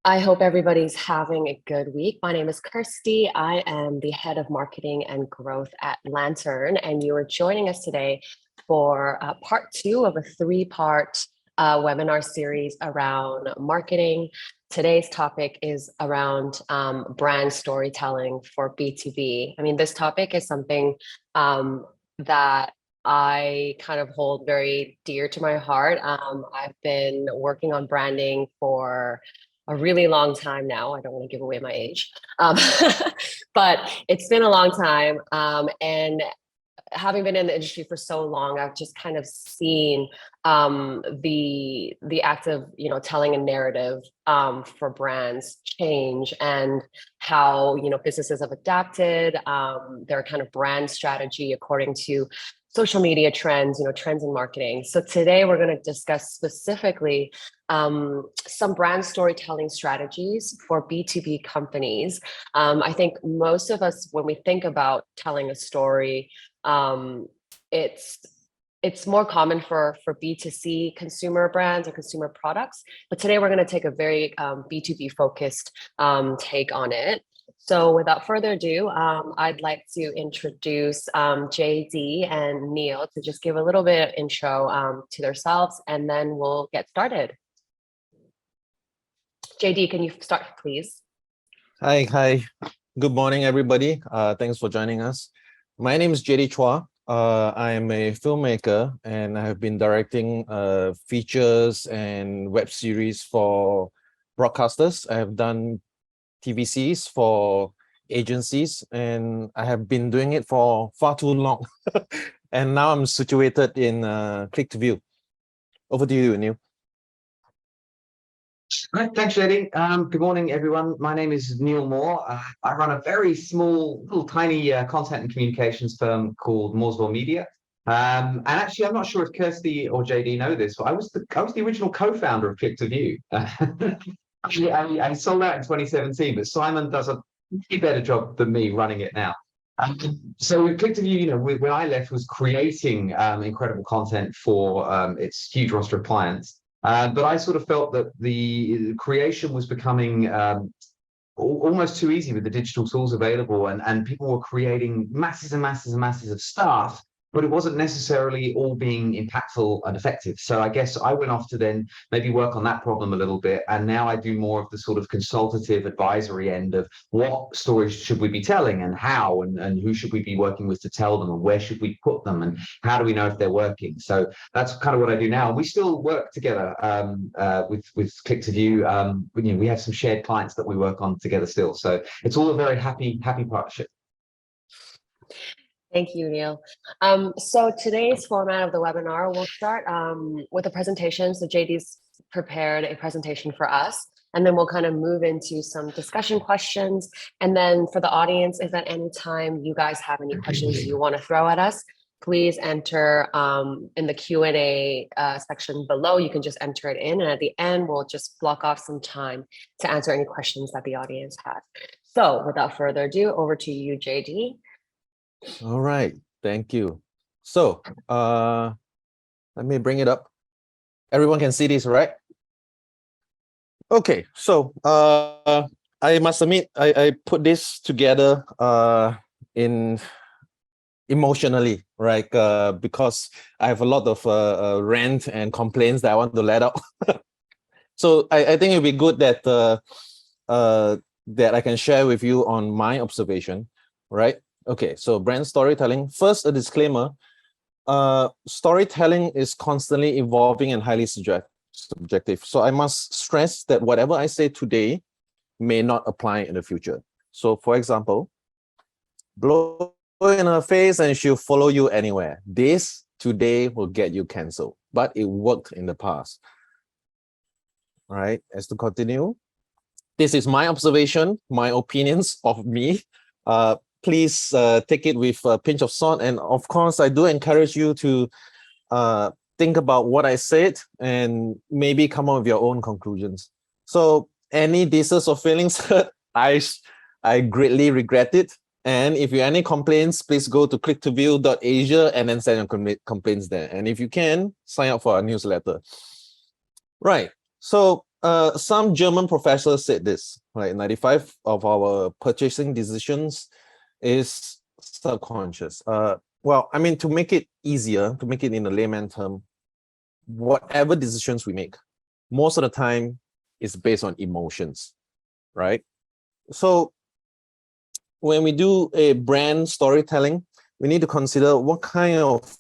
I hope everybody's having a good week. My name is Kirsty. I am the head of marketing and growth at Lanturn, and you are joining us today for part two of a three-part webinar series around marketing. Today's topic is around brand storytelling for B2B. I mean, this topic is something that I kind of hold very dear to my heart. I've been working on branding for a really long time now. I don't want to give away my age, but it's been a long time. And having been in the industry for so long, I've just kind of seen the act of telling a narrative for brands change, and how businesses have adapted their kind of brand strategy according to social media trends, trends in marketing. So today we're going to discuss specifically some brand storytelling strategies for B2B companies. I think most of us, when we think about telling a story, it's more common for B2C consumer brands or consumer products. But today we're going to take a very B2B focused take on it. So without further ado, I'd like to introduce JD and Neil to just give a little bit of intro to themselves, and then we'll get started. JD, can you start, please? Hi. Good morning, everybody. Thanks for joining us. My name is JD Chua. I am a filmmaker, and I have been directing features and web series for broadcasters. I have done TVCs for agencies, and I have been doing it for far too long. And now I'm situated in Click-to-View. Over to you, Neil. Great, thanks, JD. Good morning, everyone. My name is Neil Moore. I run a very small, little tiny content and communications firm called Mooresville Media. And actually, I'm not sure if Kirsty or JD know this, but I was the original co-founder of Click-to-View. Actually, I sold out in 2017, but Simon does a better job than me running it now. So Click-to-View, when I left, was creating incredible content for its huge roster of clients. But I sort of felt that the creation was becoming almost too easy with the digital tools available, and people were creating masses and masses and masses of stuff, but it wasn't necessarily all being impactful and effective. So I guess I went off to then maybe work on that problem a little bit. And now I do more of the sort of consultative advisory end of what stories should we be telling, and how, and who should we be working with to tell them, and where should we put them, and how do we know if they're working? So that's kind of what I do now. And we still work together with Click-to-View. We have some shared clients that we work on together still. So it's all a very happy partnership. Thank you, Neil. So today's format of the webinar, we'll start with a presentation. So JD's prepared a presentation for us, and then we'll kind of move into some discussion questions. And then for the audience, if at any time you guys have any questions you want to throw at us, please enter in the Q&A section below. You can just enter it in, and at the end, we'll just block off some time to answer any questions that the audience has. So without further ado, over to you, JD. All right, thank you. So let me bring it up. Everyone can see this, right? Okay, so I must admit, I put this together in emotionally, right? Because I have a lot of rant and complaints that I want to let out. So I think it'd be good that that I can share with you on my observation, right? Okay, so brand storytelling. First, a disclaimer. Storytelling is constantly evolving and highly subjective. So I must stress that whatever I say today may not apply in the future. So for example, blow in her face and she'll follow you anywhere. This today will get you canceled, but it worked in the past. All right, as to continue. This is my observation, my opinions of me. Please take it with a pinch of salt. And of course, I do encourage you to think about what I said and maybe come up with your own conclusions. So any disses or feelings hurt, I greatly regret it. And if you have any complaints, please go to click2view.asia and then send your complaints there. And if you can, sign up for our newsletter. Right. So some German professors said this, right? 95 of our purchasing decisions is subconscious. Well, I mean, to make it easier, to make it in a layman term, whatever decisions we make, most of the time is based on emotions, right? So when we do a brand storytelling, we need to consider what kind of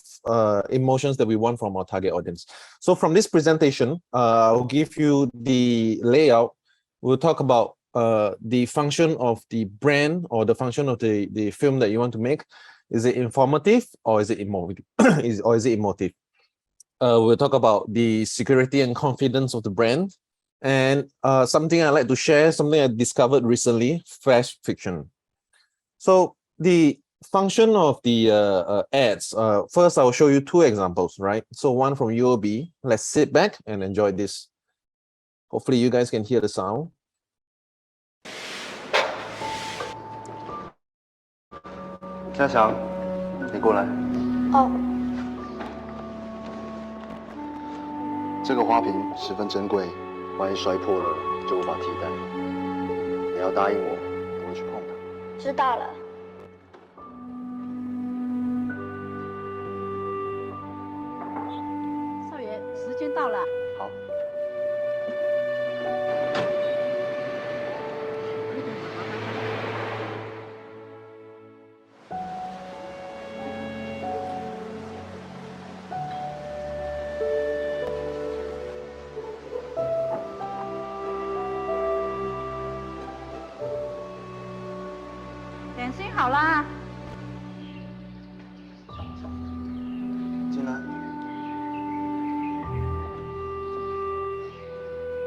emotions that we want from our target audience. So from this presentation, I'll give you the layout. We'll talk about the function of the brand or the function of the film that you want to make. Is it informative or is it emotive? Or is it emotive? We'll talk about the security and confidence of the brand. And something I like to share, something I discovered recently, flash fiction. So the function of the ads, first I'll show you two examples, right? So one from UOB. Let's sit back and enjoy this. Hopefully you guys can hear the sound. 嘉祥，你过来。哦，这个花瓶十分珍贵，万一摔破了就无法替代。你要答应我，不会去碰它。知道了。少爷，时间到了。好。点心好啦。进来。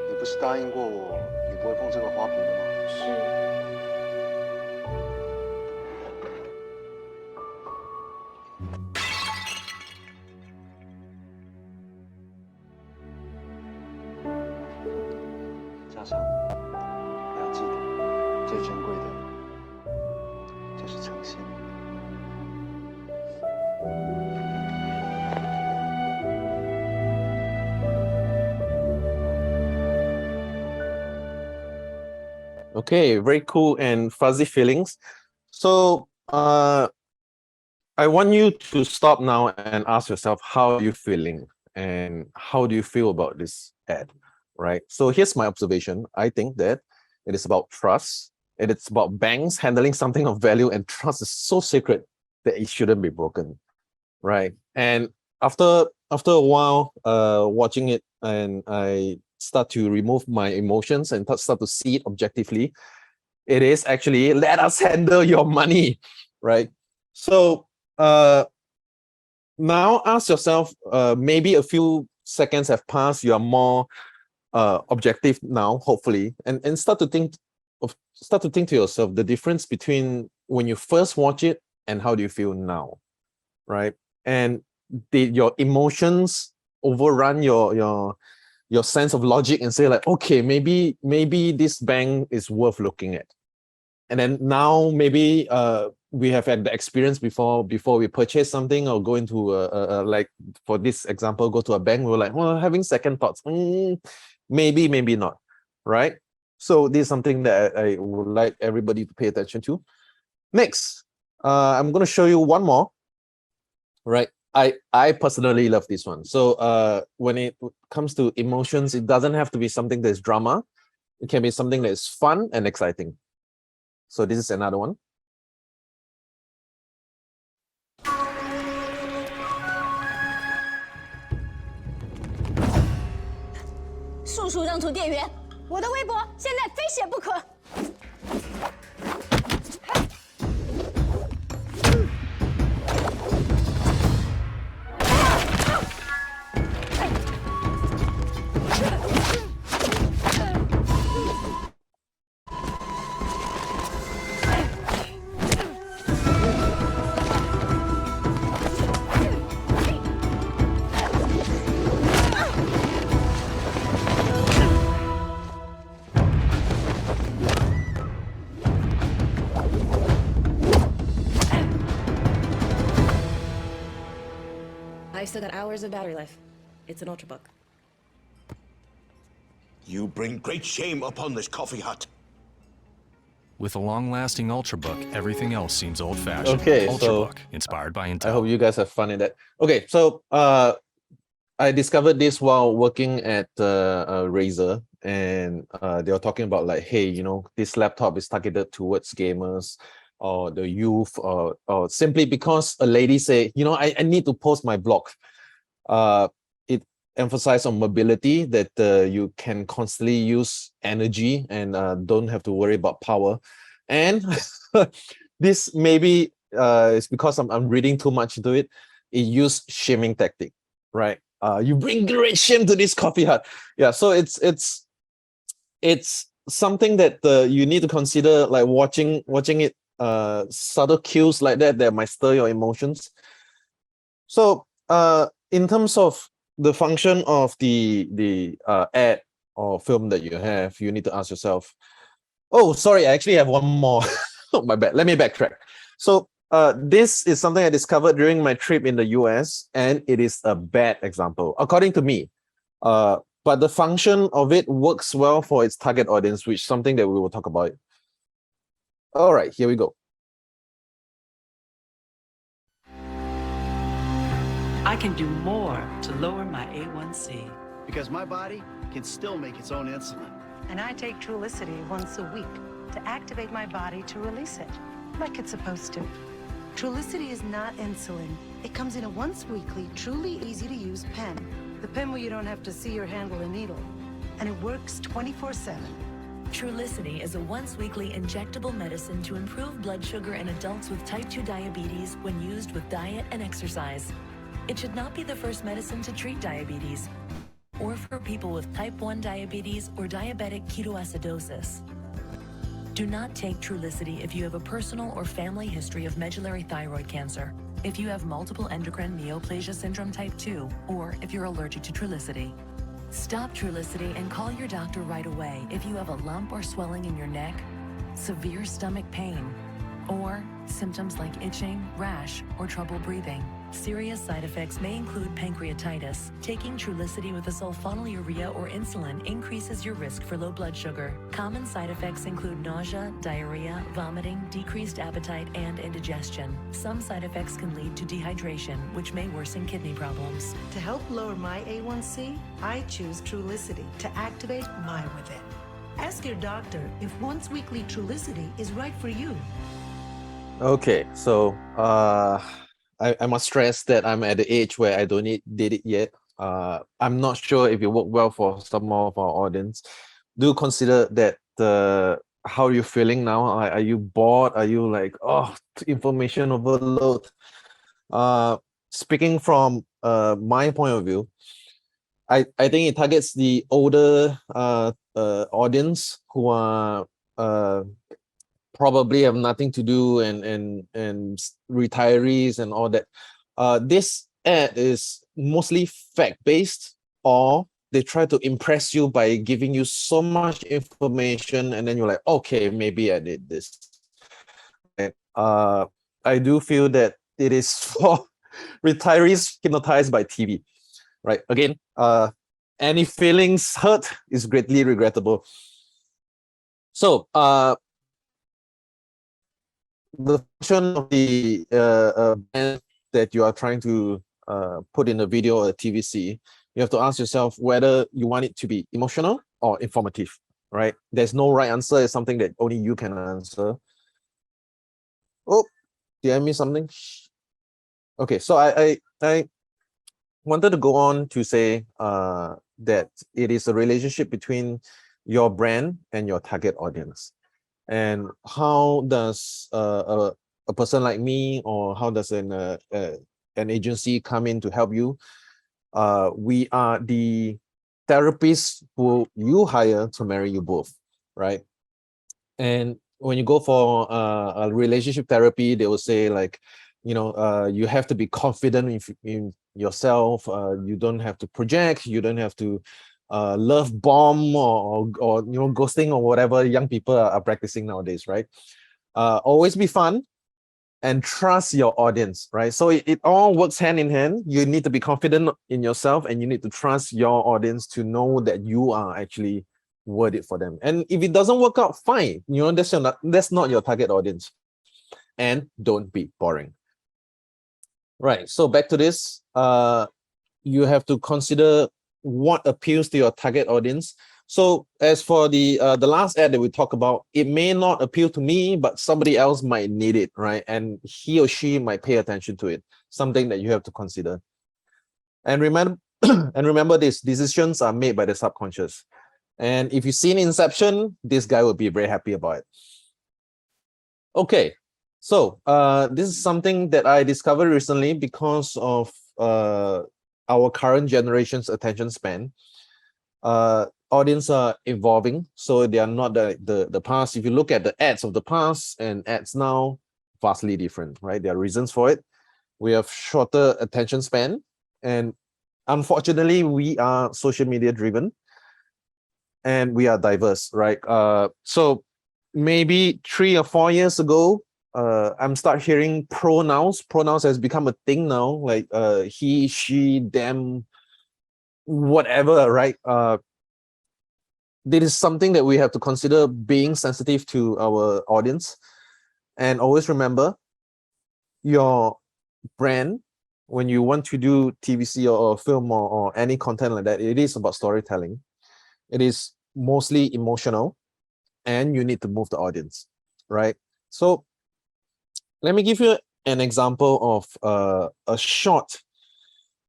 你不是答应过我，你不会碰这个花瓶的吗？是。嘉祥，你要记得，最珍贵的就是诚心。 Okay, very cool and fuzzy feelings. So I want you to stop now and ask yourself, how are you feeling and how do you feel about this ad, right? So here's my observation. I think that it is about trust. It is about banks handling something of value, and trust is so sacred that it shouldn't be broken, right? And after a while watching it, and I start to remove my emotions and start to see it objectively, it is actually, let us handle your money, right? So now ask yourself, maybe a few seconds have passed, you are more objective now, hopefully, and start to think to yourself the difference between when you first watch it and how do you feel now, right? And did your emotions overrun your sense of logic and say like, okay, maybe this bank is worth looking at? And then now maybe we have had the experience before we purchase something or go into like for this example, go to a bank, we're like, well, having second thoughts, maybe not, right? So this is something that I would like everybody to pay attention to. Next, I'm going to show you one more, right? I personally love this one. So when it comes to emotions, it doesn't have to be something that's drama. It can be something that is fun and exciting. So this is another one. 速速扔出电源！我的微博现在非写不可。I still got hours of battery life. It's an ultrabook. You bring great shame upon this coffee hut. With a long-lasting Ultrabook, everything else seems old-fashioned. Okay, so Ultrabook, inspired by Intel. I hope you guys have fun in that. Okay, so I discovered this while working at Razer, and they were talking about like, hey, you know, this laptop is targeted towards gamers or the youth, or simply because a lady say, you know, I need to post my blog. It emphasized on mobility, that you can constantly use energy and don't have to worry about power. And this maybe is because I'm reading too much into it. It used shaming tactic, right? You bring great shame to this coffee hut. Yeah, so it's something that you need to consider, like watching it, subtle cues like that might stir your emotions. So in terms of the function of the ad or film that you have, you need to ask yourself, oh, sorry, I actually have one more. My bad. Let me backtrack. So this is something I discovered during my trip in the US, and it is a bad example, according to me. But the function of it works well for its target audience, which is something that we will talk about. All right, here we go. I can do more to lower my A1C. Because my body can still make its own insulin. And I take Trulicity once a week to activate my body to release it, like it's supposed to. Trulicity is not insulin. It comes in a once-weekly, truly easy-to-use pen. The pen where you don't have to see or handle a needle. And it works 24/7. Trulicity is a once-weekly injectable medicine to improve blood sugar in adults with type 2 diabetes when used with diet and exercise. It should not be the first medicine to treat diabetes, or for people with type 1 diabetes or diabetic ketoacidosis. Do not take Trulicity if you have a personal or family history of medullary thyroid cancer, if you have multiple endocrine neoplasia syndrome type 2, or if you're allergic to Trulicity. Stop Trulicity and call your doctor right away if you have a lump or swelling in your neck, severe stomach pain, or symptoms like itching, rash, or trouble breathing. Serious side effects may include pancreatitis. Taking Trulicity with a sulfonylurea or insulin increases your risk for low blood sugar. Common side effects include nausea, diarrhea, vomiting, decreased appetite, and indigestion. Some side effects can lead to dehydration, which may worsen kidney problems. To help lower my A1C, I choose Trulicity to activate my within. Ask your doctor if once-weekly Trulicity is right for you. Okay, so I must stress that I'm at the age where I don't did it yet. I'm not sure if it worked well for some of our audience. Do consider that how are you feeling now? Are you bored? Are you like, oh, information overload? Speaking from my point of view, I think it targets the older audience who are probably have nothing to do, and retirees and all that. This ad is mostly fact-based, or they try to impress you by giving you so much information, and then you're like, okay, maybe I did this. And, I do feel that it is for retirees hypnotized by TV, right? Again, any feelings hurt is greatly regrettable. So, the function of the brand that you are trying to put in a video or a TVC, you have to ask yourself whether you want it to be emotional or informative, right? There's no right answer. It's something that only you can answer. Oh, did I miss something? Okay, so I wanted to go on to say that it is a relationship between your brand and your target audience. And how does a person like me, or how does an agency come in to help you? We are the therapists who you hire to marry you both, right? And when you go for a relationship therapy, they will say like, you know, you have to be confident in yourself. You don't have to project. You don't have to love bomb or you know, ghosting or whatever young people are practicing nowadays, right? Always be fun and trust your audience, right? So it all works hand in hand. You need to be confident in yourself, and you need to trust your audience to know that you are actually word it for them. And if it doesn't work out, fine. That's not your target audience. And don't be boring. Right. So back to this. You have to consider what appeals to your target audience. So as for the last ad that we talked about, it may not appeal to me, but somebody else might need it, right? And he or she might pay attention to it. Something that you have to consider. And remember this, decisions are made by the subconscious. And if you've seen Inception, this guy will be very happy about it. Okay, so this is something that I discovered recently because of our current generation's attention span. Audience are evolving, so they are not the past. If you look at the ads of the past and ads now, vastly different, right? There are reasons for it. We have shorter attention span, and unfortunately, we are social media driven, and we are diverse, right? So maybe 3 or 4 years ago, I'm start hearing pronouns. Pronouns has become a thing now, like he, she, them, whatever, right? This is something that we have to consider, being sensitive to our audience. And always remember, your brand, when you want to do TVC or film or any content like that, it is about storytelling. It is mostly emotional, and you need to move the audience, right? So let me give you an example of a short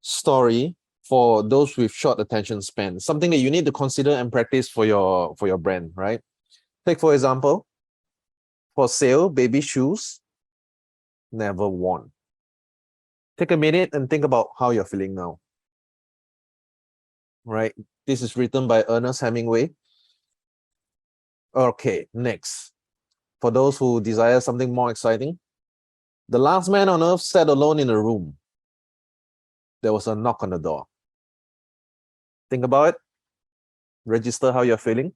story for those with short attention span, something that you need to consider and practice for your brand, right? Take for example, for sale, baby shoes, never worn. Take a minute and think about how you're feeling now, right? This is written by Ernest Hemingway. Okay, next. For those who desire something more exciting, the last man on earth sat alone in a room. There was a knock on the door. Think about it. Register how you're feeling.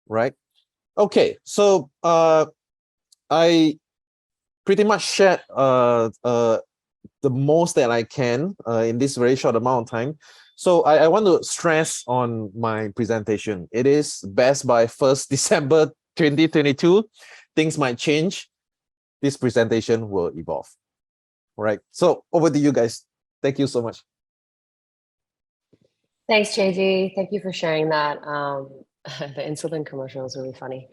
Right? Okay, so I pretty much shared the most that I can in this very short amount of time. So I want to stress on my presentation. It is best by 1st December 2022. Things might change. This presentation will evolve. All right. So over to you guys. Thank you so much. Thanks, JD. Thank you for sharing that. The insulin commercial was really funny.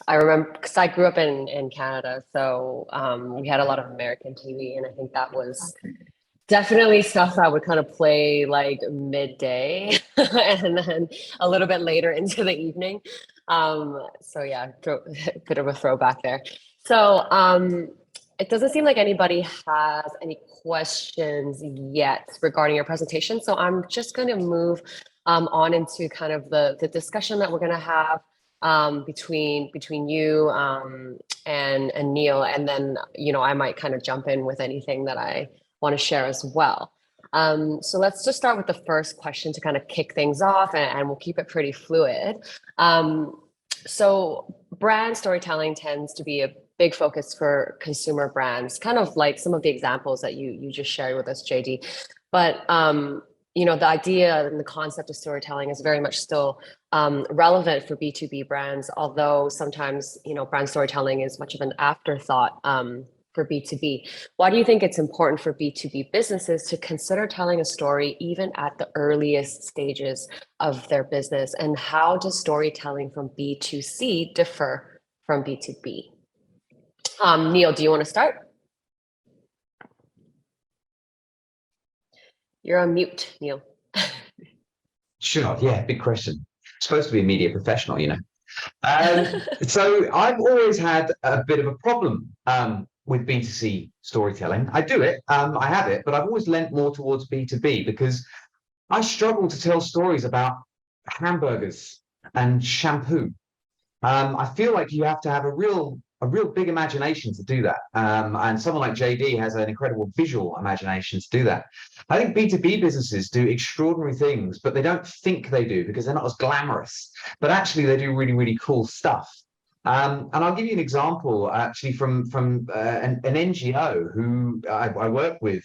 I remember because I grew up in Canada, so we had a lot of American TV, and I think that was definitely stuff that would kind of play like midday and then a little bit later into the evening. So yeah, bit of a throwback there. So it doesn't seem like anybody has any questions yet regarding your presentation. So I'm just going to move on into kind of the discussion that we're going to have between you and Neil, and then I might kind of jump in with anything that I want to share as well. So let's just start with the first question to kind of kick things off, and we'll keep it pretty fluid. So brand storytelling tends to be a big focus for consumer brands, kind of like some of the examples that you just shared with us, JD. But the idea and the concept of storytelling is very much still relevant for B2B brands, although sometimes brand storytelling is much of an afterthought for B2B. Why do you think it's important for B2B businesses to consider telling a story even at the earliest stages of their business? And how does storytelling from B2C differ from B2B? Neil, do you want to start? You're on mute, Neil. Sure, yeah, big question. Supposed to be a media professional, So I've always had a bit of a problem with B2C storytelling. I do it, I have it, but I've always lent more towards B2B because I struggle to tell stories about hamburgers and shampoo. I feel like you have to have a real big imagination to do that. And someone like JD has an incredible visual imagination to do that. I think B2B businesses do extraordinary things, but they don't think they do because they're not as glamorous. But actually, they do really, really cool stuff. And I'll give you an example actually from an NGO who I work with.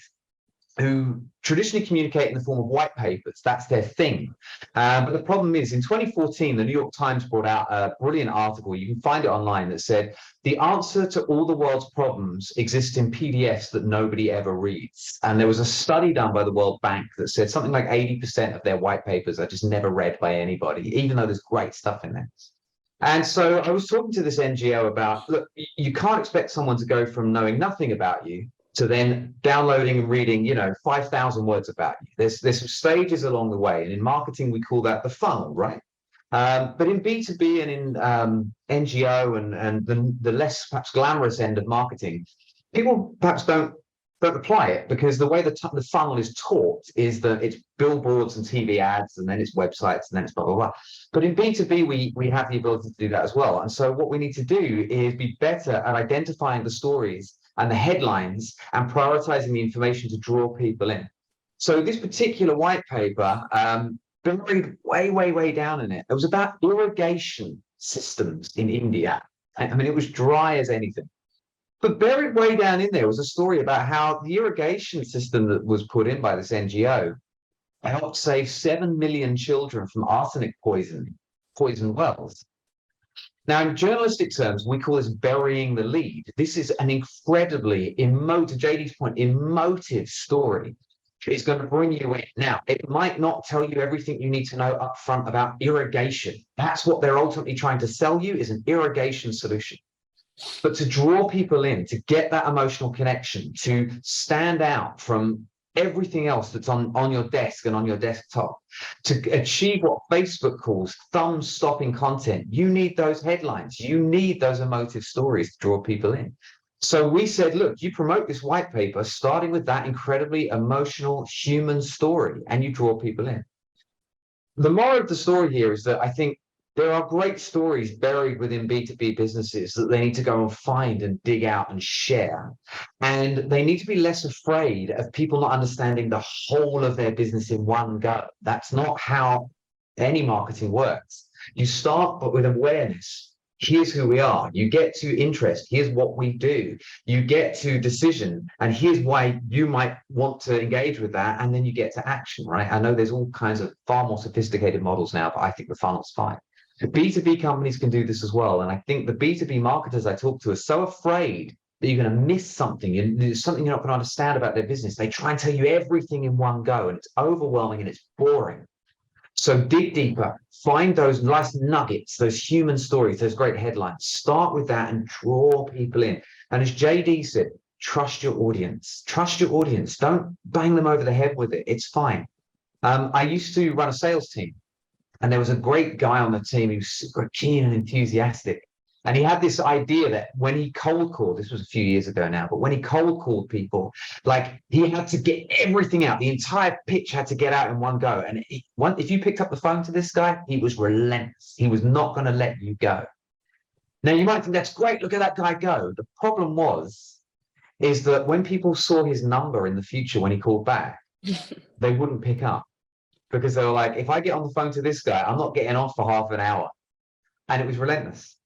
who traditionally communicate in the form of white papers. That's their thing. But the problem is, in 2014, the New York Times brought out a brilliant article. You can find it online that said, the answer to all the world's problems exists in PDFs that nobody ever reads. And there was a study done by the World Bank that said something like 80% of their white papers are just never read by anybody, even though there's great stuff in there. And so I was talking to this NGO about, look, you can't expect someone to go from knowing nothing about you to then downloading and reading, 5,000 words about you. There's some stages along the way. And in marketing, we call that the funnel, right? But in B2B and in NGO and the less perhaps glamorous end of marketing, people perhaps don't apply it, because the way the funnel is taught is that it's billboards and TV ads, and then it's websites, and then it's blah, blah, blah. But in B2B, we have the ability to do that as well. And so what we need to do is be better at identifying the stories and the headlines and prioritizing the information to draw people in. So this particular white paper, buried way, way, way down in it, it was about irrigation systems in India. I mean, it was dry as anything. But buried way down in there was a story about how the irrigation system that was put in by this NGO helped save 7 million children from arsenic poison wells. Now, in journalistic terms, we call this burying the lead. This is an incredibly emotive, JD's point, emotive story. It's going to bring you in. Now, it might not tell you everything you need to know up front about irrigation. That's what they're ultimately trying to sell you, is an irrigation solution. But to draw people in, to get that emotional connection, to stand out from everything else that's on your desk and on your desktop, to achieve what Facebook calls thumb-stopping content, you need those headlines. You need those emotive stories to draw people in. So we said, look, you promote this white paper, starting with that incredibly emotional human story, and you draw people in. The moral of the story here is that I think there are great stories buried within B2B businesses that they need to go and find and dig out and share. And they need to be less afraid of people not understanding the whole of their business in one go. That's not how any marketing works. You start but with awareness. Here's who we are. You get to interest. Here's what we do. You get to decision. And here's why you might want to engage with that. And then you get to action, right? I know there's all kinds of far more sophisticated models now, but I think the funnel's fine. B2B companies can do this as well. And I think the B2B marketers I talk to are so afraid that you're going to miss something and there's something you're not going to understand about their business. They try and tell you everything in one go, and it's overwhelming and it's boring. So dig deeper, find those nice nuggets, those human stories, those great headlines. Start with that and draw people in. And as JD said, trust your audience. Trust your audience. Don't bang them over the head with it. It's fine. I used to run a sales team. And there was a great guy on the team who was super keen and enthusiastic. And he had this idea that when he cold called, this was a few years ago now, but when he cold called people, like he had to get everything out. The entire pitch had to get out in one go. And if you picked up the phone to this guy, he was relentless. He was not going to let you go. Now, you might think that's great. Look at that guy go. The problem is that when people saw his number in the future, when he called back, they wouldn't pick up. Because they were like, if I get on the phone to this guy, I'm not getting off for half an hour. And it was relentless.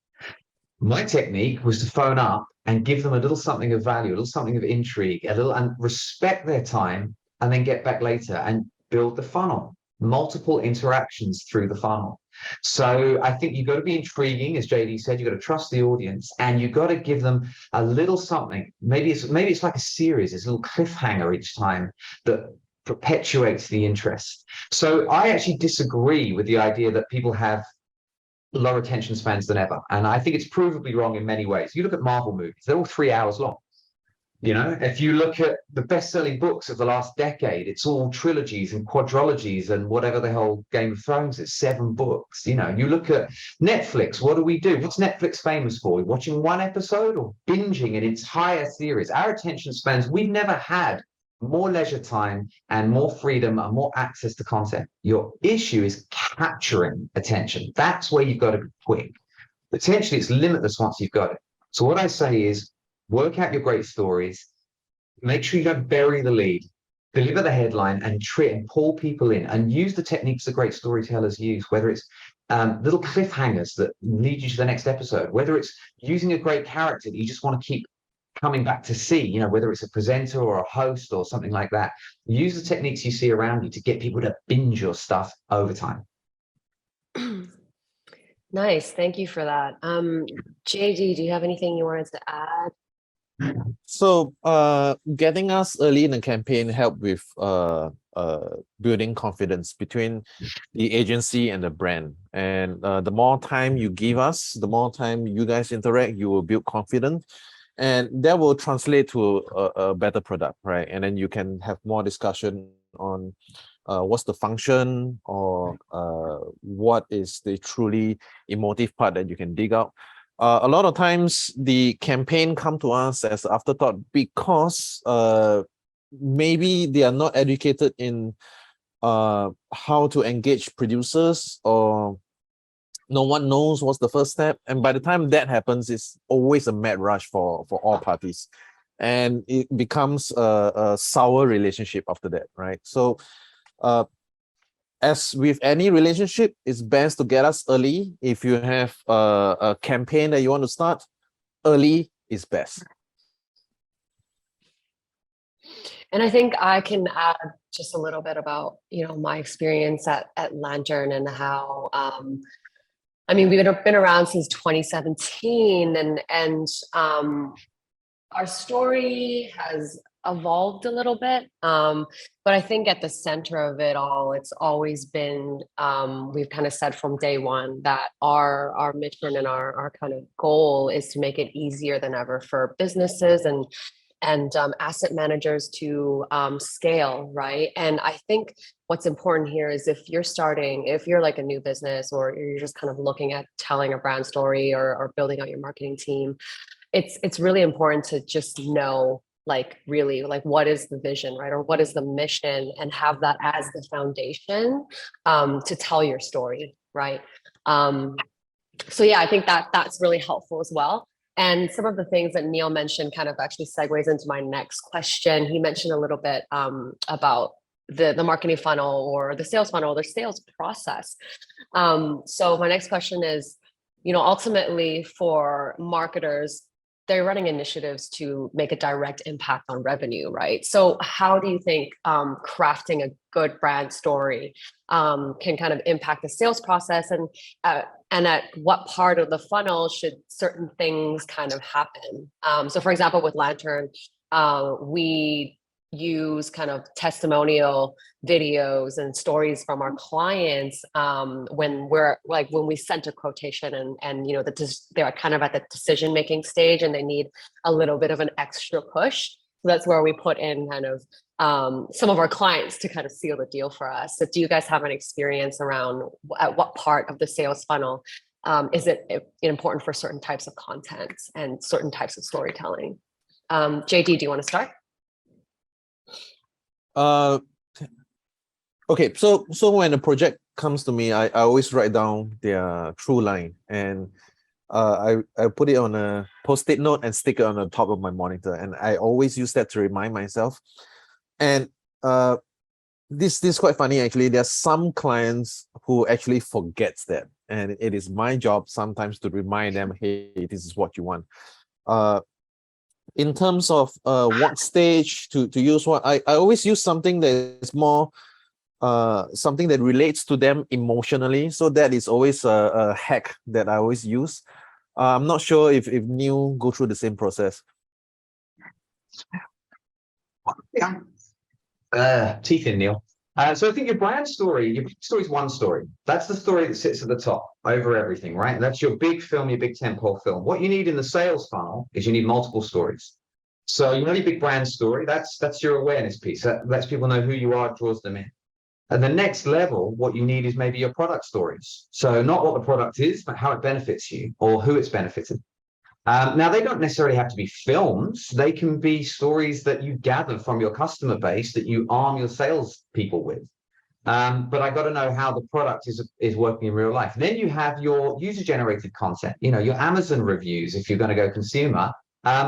My technique was to phone up and give them a little something of value, a little something of intrigue, and respect their time, and then get back later and build the funnel, multiple interactions through the funnel. So I think you've got to be intriguing, as JD said, you've got to trust the audience, and you've got to give them a little something. Maybe it's like a series, it's a little cliffhanger each time that perpetuates the interest. So I actually disagree with the idea that people have lower attention spans than ever. And I think it's provably wrong in many ways. You look at Marvel movies, they're all 3 hours long. If you look at the best-selling books of the last decade, it's all trilogies and quadrilogies and whatever the whole Game of Thrones is, 7 books. You look at Netflix, what do we do? What's Netflix famous for? Watching one episode or binging an entire series? Our attention spans, we've never had more leisure time and more freedom and more access to content. Your issue is capturing attention. That's where you've got to be quick. Potentially, it's limitless once you've got it. So what I say is, work out your great stories, make sure you don't bury the lead, deliver the headline and pull people in, and use the techniques that great storytellers use, whether it's little cliffhangers that lead you to the next episode, whether it's using a great character that you just want to keep coming back to see, you know, whether it's a presenter or a host or something like that. Use the techniques you see around you to get people to binge your stuff over time. Nice. Thank you for that. JD, do you have anything you wanted to add? So getting us early in the campaign helped with building confidence between the agency and the brand. And the more time you give us, the more time you guys interact, you will build confidence. And that will translate to a better product, right? And then you can have more discussion on what's the function, or what is the truly emotive part that you can dig out. A lot of times the campaign come to us as afterthought because maybe they are not educated in how to engage producers, or no one knows what's the first step. And by the time that happens, it's always a mad rush for all parties. And it becomes a sour relationship after that, right? So as with any relationship, it's best to get us early. If you have a campaign that you want to start, early is best. And I think I can add just a little bit about, you know, my experience at Lanturn and how, I mean, we've been around since 2017, and our story has evolved a little bit. But I think at the center of it all, it's always been, we've kind of said from day one that our mission and our kind of goal is to make it easier than ever for businesses and asset managers to scale, right? And I think what's important here is if you're like a new business, or you're just kind of looking at telling a brand story, or building out your marketing team, it's really important to just know, like, really, like, what is the vision, right? Or what is the mission, and have that as the foundation to tell your story, right? So yeah, I think that's really helpful as well. And some of the things that Neil mentioned kind of actually segues into my next question. He mentioned a little bit about the marketing funnel, or the sales funnel, the sales process. So my next question is, you know, ultimately for marketers, they're running initiatives to make a direct impact on revenue, right? So how do you think crafting a good brand story can kind of impact the sales process, and at what part of the funnel should certain things kind of happen? So for example, with Lanturn, we use kind of testimonial videos and stories from our clients when we sent a quotation, and you know, they're kind of at the decision making stage, and they need a little bit of an extra push. So that's where we put in kind of some of our clients to kind of seal the deal for us. So do you guys have an experience around at what part of the sales funnel is it important for certain types of content and certain types of storytelling? JD, do you want to start? Okay, so when a project comes to me, I always write down their through line, and I put it on a post-it note and stick it on the top of my monitor, and I always use that to remind myself. And this is quite funny, actually. There are some clients who actually forgets that, and it is my job sometimes to remind them, hey, this is what you want. In terms of what stage to use what, I always use something that is more something that relates to them emotionally. So that is always a hack that I always use. I'm not sure if Neil go through the same process. Yeah. Teeth in, Neil. So I think your brand story is one story. That's the story that sits at the top over everything, right? That's your big film, your big tentpole film. What you need in the sales funnel is you need multiple stories. So you know your big brand story, that's your awareness piece. That lets people know who you are, draws them in. At the next level, what you need is maybe your product stories. So not what the product is, but how it benefits you, or who it's benefited. Now, they don't necessarily have to be films. They can be stories that you gather from your customer base that you arm your sales people with. But I got to know how the product is working in real life. Then you have your user-generated content, you know, your Amazon reviews, if you're going to go consumer,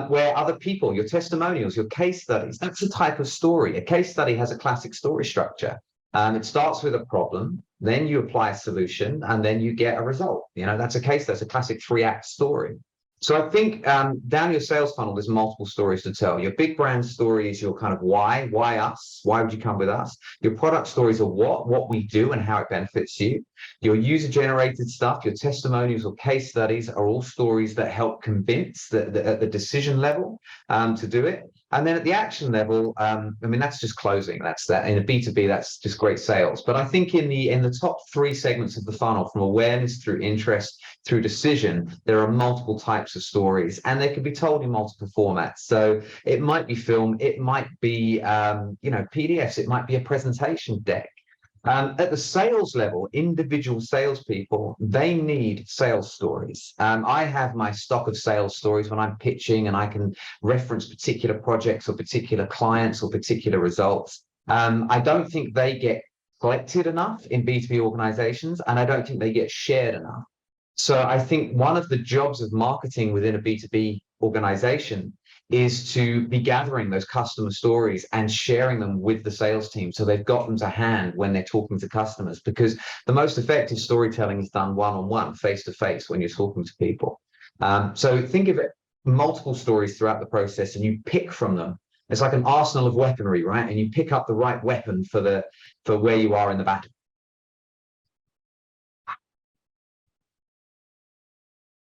where other people, your testimonials, your case studies. That's a type of story. A case study has a classic story structure. It starts with a problem, then you apply a solution, and then you get a result. You know, that's a classic 3-act story. So I think down your sales funnel, there's multiple stories to tell. Your big brand story is your kind of why us? Why would you come with us? Your product stories are what we do and how it benefits you. Your user generated stuff, your testimonials or case studies are all stories that help convince at the decision level to do it. And then at the action level, I mean, that's just closing. That's that in a B2B, that's just great sales. But I think in the top three segments of the funnel, from awareness through interest through decision, there are multiple types of stories, and they can be told in multiple formats. So it might be film, it might be PDFs, it might be a presentation deck. At the sales level, individual salespeople, they need sales stories. I have my stock of sales stories when I'm pitching, and I can reference particular projects or particular clients or particular results. I don't think they get collected enough in B2B organizations, and I don't think they get shared enough. So I think one of the jobs of marketing within a B2B organization is to be gathering those customer stories and sharing them with the sales team, so they've got them to hand when they're talking to customers, because the most effective storytelling is done one-on-one, face-to-face, when you're talking to people. So think of it, multiple stories throughout the process, and you pick from them. It's like an arsenal of weaponry, right? And you pick up the right weapon for where you are in the battle.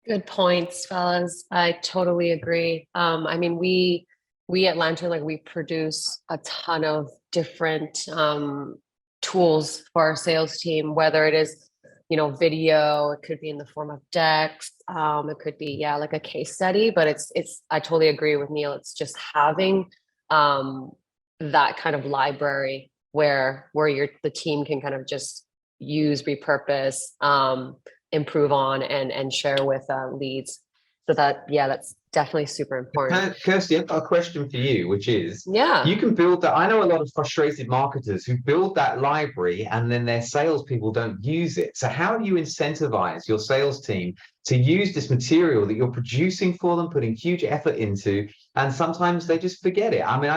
Good points, fellas. I totally agree. I mean, we at Lanturn, like, we produce a ton of different tools for our sales team, whether it is, video, it could be in the form of decks, it could be, like a case study, but it's I totally agree with Neil. It's just having that kind of library where the team can kind of just use, repurpose, improve on, and share with leads. So that's definitely super important. Kirsty, I've got a question for you, which is, Yeah. you can build that. I know a lot of frustrated marketers who build that library and then their salespeople don't use it. So how do you incentivize your sales team to use this material that you're producing for them, putting huge effort into, and sometimes they just forget it? I mean,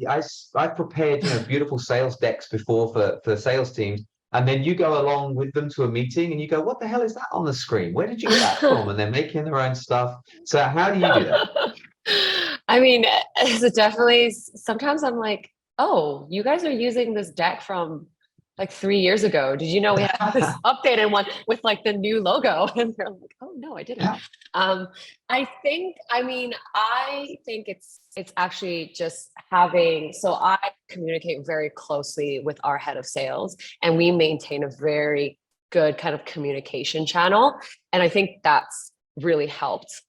I've prepared beautiful sales decks before for sales teams. And then you go along with them to a meeting and you go, what the hell is that on the screen? Where did you get that from? And they're making their own stuff. So how do you do that? I mean, it's definitely, sometimes I'm like, oh, you guys are using this deck from like 3 years ago. Did you know we have this updated one with like the new logo? And they're like, oh no, I didn't. Yeah. I think it's actually just having, so I communicate very closely with our head of sales, and we maintain a very good kind of communication channel. And I think that's really helped.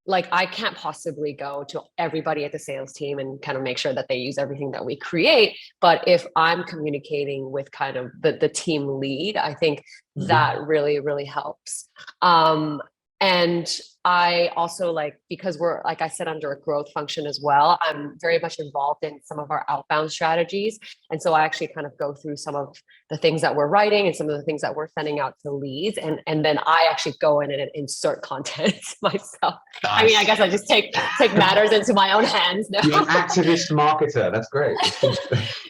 Like, I can't possibly go to everybody at the sales team and kind of make sure that they use everything that we create. But if I'm communicating with kind of the team lead, I think that really, really helps. And I also, like, because we're, like I said, under a growth function as well, I'm very much involved in some of our outbound strategies. And so I actually kind of go through some of the things that we're writing and some of the things that we're sending out to leads. And then I actually go in and insert content myself. Nice. I mean, I guess I just take matters into my own hands now. You're an activist marketer. That's great.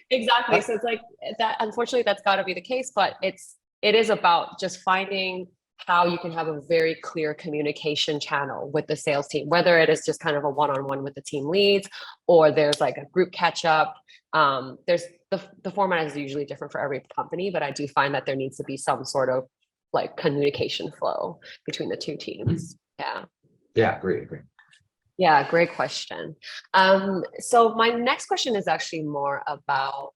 Exactly. So it's like that, unfortunately, that's got to be the case, but it is about just finding how you can have a very clear communication channel with the sales team, whether it is just kind of a one-on-one with the team leads, or there's like a group catch up. There's the format is usually different for every company, but I do find that there needs to be some sort of like communication flow between the two teams. Yeah, agree. Yeah, great question. So my next question is actually more about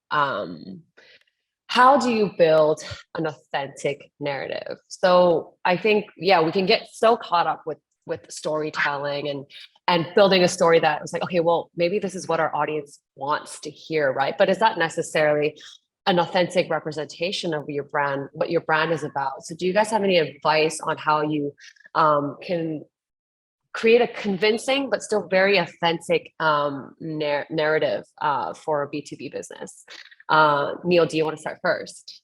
how do you build an authentic narrative? So I think, we can get so caught up with storytelling and building a story that was like, okay, well, maybe this is what our audience wants to hear, right? But is that necessarily an authentic representation of your brand, what your brand is about? So do you guys have any advice on how you can create a convincing but still very authentic narrative for a B2B business? Neil, do you want to start first?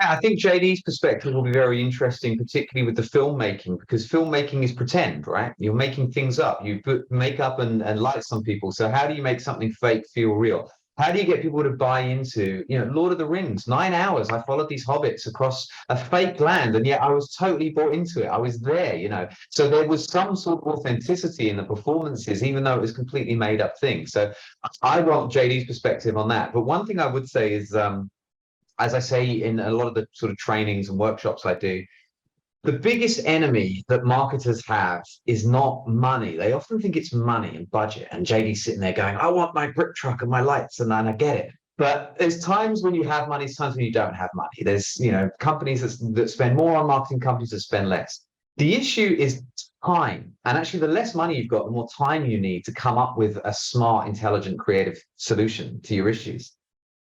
I think JD's perspective will be very interesting, particularly with the filmmaking, because filmmaking is pretend, right? You're making things up. You put makeup and lights on people. So how do you make something fake feel real? How do you get people to buy into, Lord of the Rings, 9 hours? I followed these hobbits across a fake land, and yet I was totally bought into it. I was there. So there was some sort of authenticity in the performances, even though it was completely made up thing. So I want JD's perspective on that. But one thing I would say is, as I say in a lot of the sort of trainings and workshops I do, the biggest enemy that marketers have is not money. They often think it's money and budget. And JD's sitting there going, I want my brick truck and my lights, and then I get it. But there's times when you have money, there's times when you don't have money. There's, companies that spend more on marketing, companies that spend less. The issue is time. And actually, the less money you've got, the more time you need to come up with a smart, intelligent, creative solution to your issues.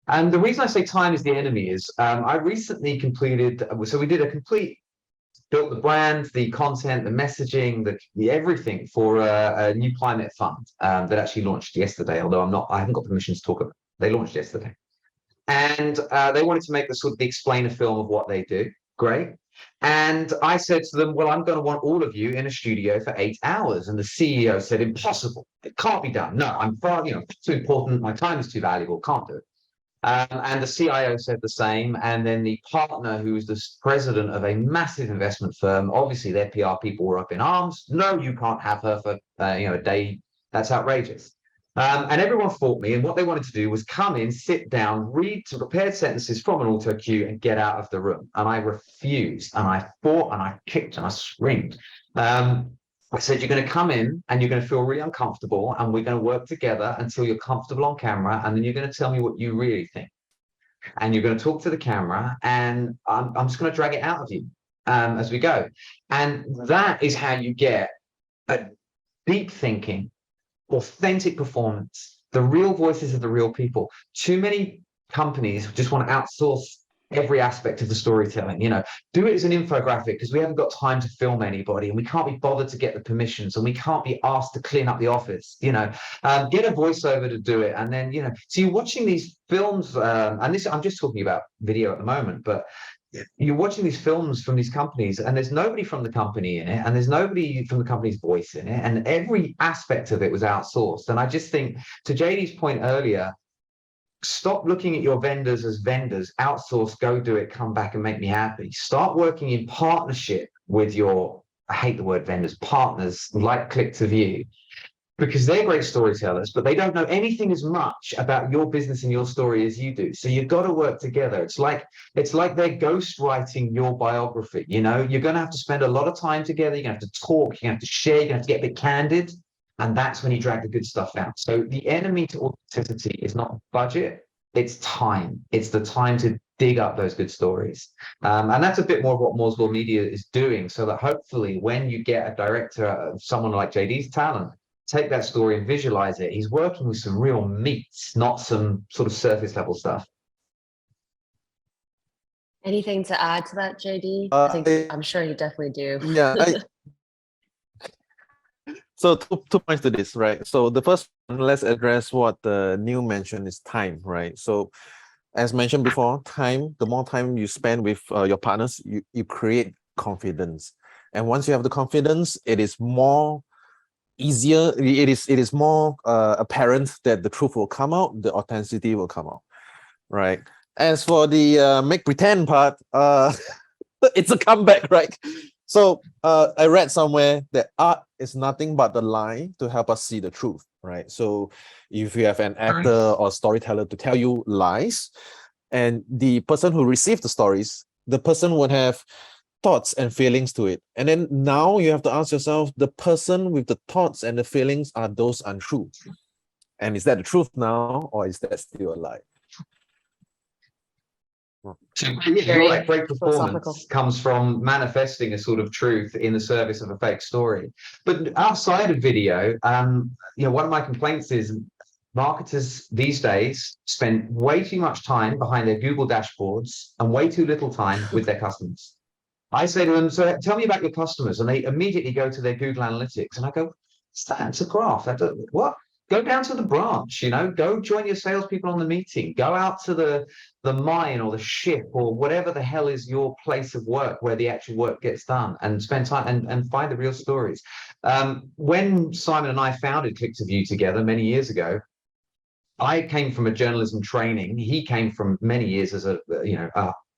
And the reason I say time is the enemy is I recently completed, so we did a complete, built the brand, the content, the messaging, the everything for a new climate fund that actually launched yesterday, although I haven't got permission to talk about it. They launched yesterday. And they wanted to make the sort of the explainer film of what they do. Great. And I said to them, well, I'm going to want all of you in a studio for 8 hours. And the CEO said, impossible. It can't be done. No, I'm far, too important. My time is too valuable. Can't do it. And the CIO said the same. And then the partner, who was the president of a massive investment firm, obviously their PR people were up in arms. No, you can't have her for a day. That's outrageous. And everyone fought me. And what they wanted to do was come in, sit down, read some prepared sentences from an auto cue, and get out of the room. And I refused. And I fought and I kicked and I screamed. I said, you're going to come in and you're going to feel really uncomfortable, and we're going to work together until you're comfortable on camera. And then you're going to tell me what you really think. And you're going to talk to the camera, and I'm just going to drag it out of you as we go. And that is how you get a deep thinking, authentic performance, the real voices of the real people. Too many companies just want to outsource every aspect of the storytelling. Do it as an infographic because we haven't got time to film anybody, and we can't be bothered to get the permissions, and we can't be asked to clean up the office. Get a voiceover to do it. And then so you're watching these films, and this, I'm just talking about video at the moment, but you're watching these films from these companies, and there's nobody from the company in it, and there's nobody from the company's voice in it, and every aspect of it was outsourced. And I just think, to JD's point earlier, stop looking at your vendors as vendors. Outsource, go do it, come back and make me happy. Start working in partnership with your, I hate the word vendors, partners like Click to View, because they're great storytellers, but they don't know anything as much about your business and your story as you do. So you've got to work together. It's like they're ghostwriting your biography. You're going to have to spend a lot of time together. You're going to have to talk. You're going to have to share. You're going to have to get a bit candid. And that's when you drag the good stuff out. So the enemy to authenticity is not budget, it's time. It's the time to dig up those good stories. And that's a bit more of what Mooresville Media is doing, so that hopefully when you get a director, someone like JD's talent, take that story and visualize it. He's working with some real meat, not some sort of surface level stuff. Anything to add to that, JD? I'm sure you definitely do. Yeah. So two points to this, right? So the first one, let's address what Neil mentioned is time, right? So as mentioned before, time, the more time you spend with your partners, you create confidence. And once you have the confidence, it is more easier, it is more apparent that the truth will come out, the authenticity will come out, right? As for the make pretend part, it's a comeback, right? So I read somewhere that art is nothing but the lie to help us see the truth, right? So if you have an actor or storyteller to tell you lies, and the person who received the stories, the person would have thoughts and feelings to it. And then now you have to ask yourself, the person with the thoughts and the feelings, are those untrue? And is that the truth now, or is that still a lie? So you're right, great performance comes from manifesting a sort of truth in the service of a fake story. But outside of video, one of my complaints is marketers these days spend way too much time behind their Google dashboards and way too little time with their customers. I say to them, so tell me about your customers. And they immediately go to their Google Analytics. And I go, it's a graph. What? Go down to the branch, go join your salespeople on the meeting, go out to the mine or the ship or whatever the hell is your place of work where the actual work gets done, and spend time and find the real stories. When Simon and I founded Click to View together many years ago, I came from a journalism training. He came from many years as a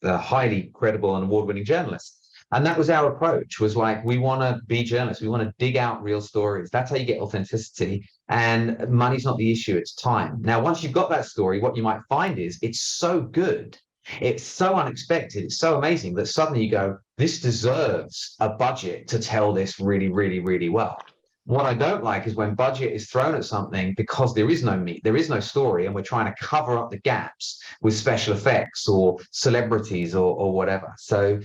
highly credible and award-winning journalist. And that was our approach, was like, we want to be journalists. We want to dig out real stories. That's how you get authenticity. And money's not the issue, it's time. Now, once you've got that story, what you might find is it's so good. It's so unexpected. It's so amazing that suddenly you go, this deserves a budget to tell this really, really, really well. What I don't like is when budget is thrown at something because there is no meat, there is no story, and we're trying to cover up the gaps with special effects or celebrities or whatever. So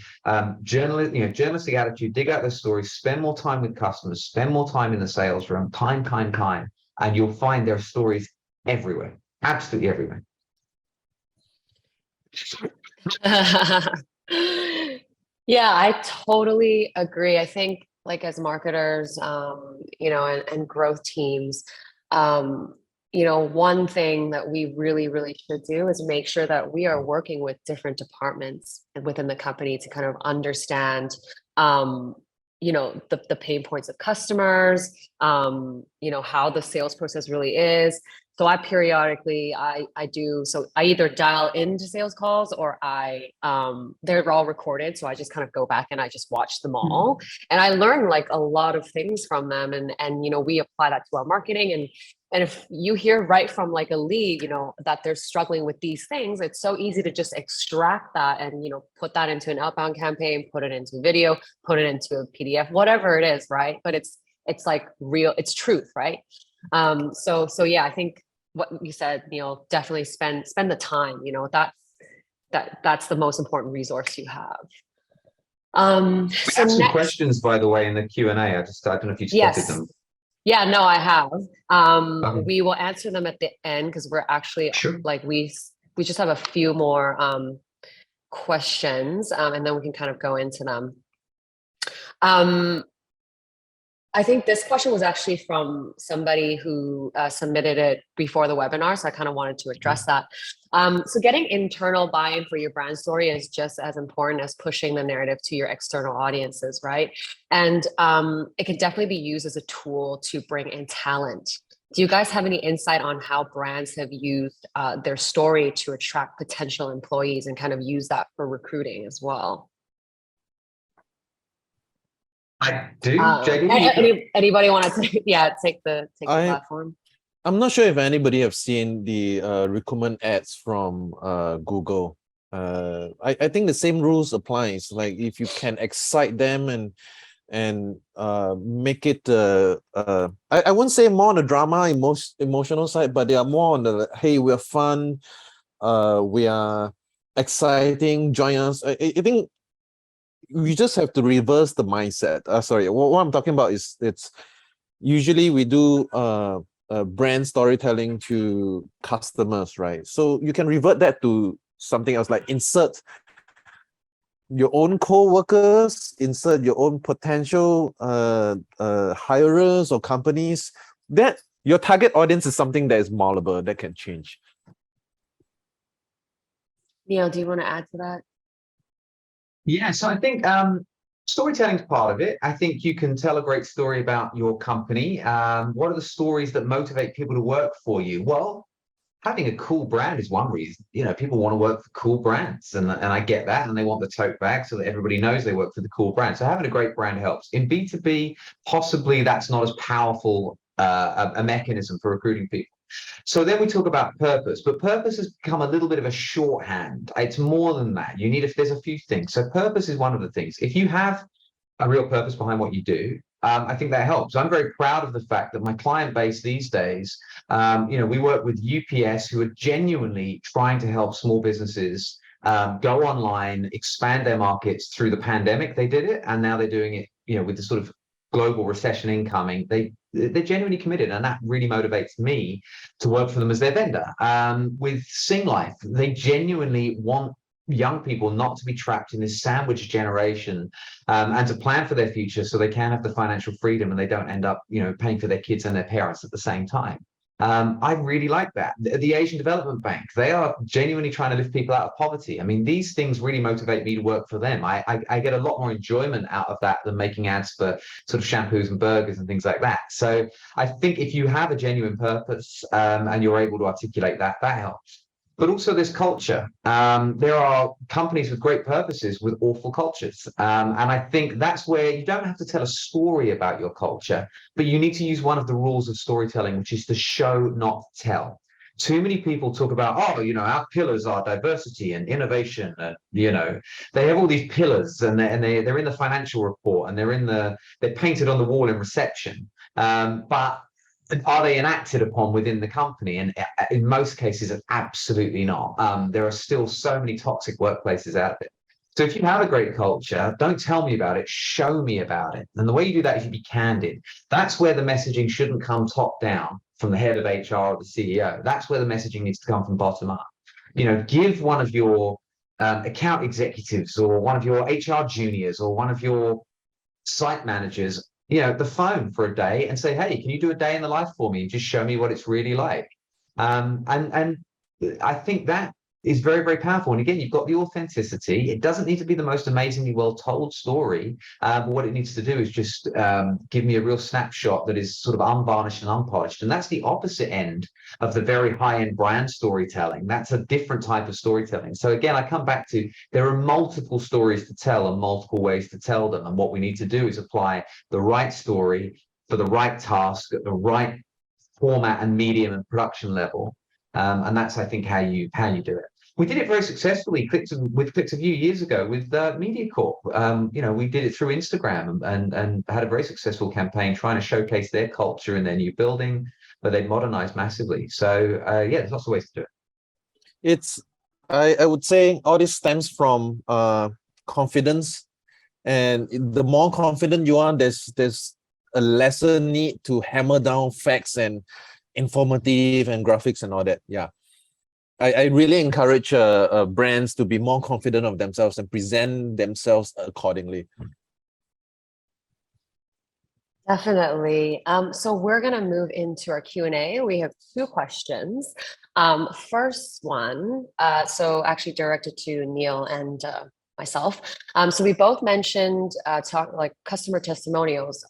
journalistic attitude, dig out those stories, spend more time with customers, spend more time in the sales room, time, and you'll find there are stories everywhere, absolutely everywhere. Yeah, I totally agree. I think like as marketers, and growth teams, one thing that we really, really should do is make sure that we are working with different departments within the company to kind of understand, the pain points of customers, how the sales process really is. So I periodically, I either dial into sales calls or they're all recorded. So I just kind of go back and I just watch them all. And I learn like a lot of things from them. And we apply that to our marketing. And if you hear right from like a lead, that they're struggling with these things, it's so easy to just extract that and, put that into an outbound campaign, put it into video, put it into a PDF, whatever it is. Right. But it's like real, it's truth. Right. So yeah, I think what you said, Neil, definitely spend the time, that's the most important resource you have. We have some questions, by the way, in the Q&A. I don't know if you spotted them. Yeah, no, I have. We will answer them at the end because we're actually like we just have a few more questions, and then we can kind of go into them. I think this question was actually from somebody who submitted it before the webinar, so I kind of wanted to address that. So getting internal buy-in for your brand story is just as important as pushing the narrative to your external audiences, right? And it can definitely be used as a tool to bring in talent. Do you guys have any insight on how brands have used their story to attract potential employees and kind of use that for recruiting as well? I do. JD, anybody want to take the platform? I'm not sure if anybody have seen the recruitment ads from Google. I think the same rules applies. Like if you can excite them and make it I wouldn't say more on the drama emotional side, but they are more on the hey, we're fun, we are exciting, join us. I think we just have to reverse the mindset. Sorry, what I'm talking about is it's usually we do brand storytelling to customers, right? So you can revert that to something else, like insert your own co-workers, insert your own potential hirers or companies. That your target audience is something that is malleable, that can change. Neil, do you want to add to that? Yeah, so I think storytelling is part of it. I think you can tell a great story about your company. What are the stories that motivate people to work for you? Well, having a cool brand is one reason. People want to work for cool brands, and I get that, and they want the tote bag so that everybody knows they work for the cool brand. So having a great brand helps. In B2B, possibly that's not as powerful a mechanism for recruiting people. So then we talk about purpose, but purpose has become a little bit of a shorthand. It's more than that. There's a few things. So purpose is one of the things. If you have a real purpose behind what you do, I think that helps. I'm very proud of the fact that my client base these days, we work with UPS, who are genuinely trying to help small businesses go online, expand their markets through the pandemic. They did it, and now they're doing it, with the sort of global recession incoming. They're genuinely committed, and that really motivates me to work for them as their vendor. With Sing Life, they genuinely want young people not to be trapped in this sandwich generation, and to plan for their future so they can have the financial freedom and they don't end up, paying for their kids and their parents at the same time. I really like that. The Asian Development Bank, they are genuinely trying to lift people out of poverty. I mean, these things really motivate me to work for them. I get a lot more enjoyment out of that than making ads for sort of shampoos and burgers and things like that. So I think if you have a genuine purpose and you're able to articulate that, that helps. But also this culture. There are companies with great purposes with awful cultures. And I think that's where you don't have to tell a story about your culture, but you need to use one of the rules of storytelling, which is to show, not tell. Too many people talk about, oh, you know, our pillars are diversity and innovation. And, you know, they have all these pillars and they're in the financial report and they're painted on the wall in reception. But are they enacted upon within the company? And in most cases, absolutely not. There are still so many toxic workplaces out there. So if you have a great culture, don't tell me about it, show me about it. And the way you do that is you be candid. That's where the messaging shouldn't come top down from the head of HR or the CEO. That's where the messaging needs to come from bottom up. You know, give one of your account executives or one of your HR juniors or one of your site managers, you know, the phone for a day and say, hey, can you do a day in the life for me and just show me what it's really like? And I think that is very, very powerful. And again, you've got the authenticity. It doesn't need to be the most amazingly well told story. But what it needs to do is just give me a real snapshot that is sort of unvarnished and unpolished. And that's the opposite end of the very high end brand storytelling. That's a different type of storytelling. So again, I come back to there are multiple stories to tell and multiple ways to tell them. And what we need to do is apply the right story for the right task at the right format and medium and production level. And that's, I think, how you do it. We did it very successfully with Click to View years ago with MediaCorp. You know, we did it through Instagram and had a very successful campaign trying to showcase their culture in their new building, but they modernized massively. So yeah, there's lots of ways to do it. It's, I would say all this stems from confidence. And the more confident you are, there's a lesser need to hammer down facts and informative and graphics and all that. Yeah. I really encourage brands to be more confident of themselves and present themselves accordingly. Definitely. So we're going to move into our Q&A. We have two questions. First one, so actually directed to Neil and myself. So we both mentioned like customer testimonials.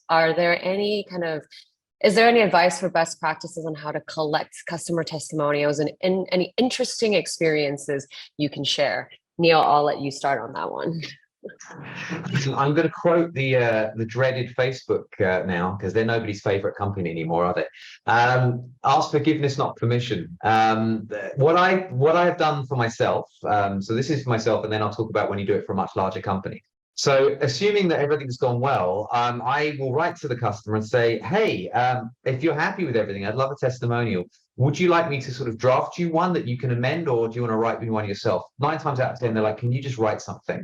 Is there any advice for best practices on how to collect customer testimonials and any interesting experiences you can share? Neil, I'll let you start on that one. I'm going to quote the dreaded Facebook now, because they're nobody's favorite company anymore, are they? Ask forgiveness, not permission. What I've done for myself, so this is for myself, and then I'll talk about when you do it for a much larger company. So assuming that everything's gone well, I will write to the customer and say, hey, if you're happy with everything, I'd love a testimonial. Would you like me to sort of draft you one that you can amend, or do you want to write me one yourself? 9 times out of 10, they're like, can you just write something?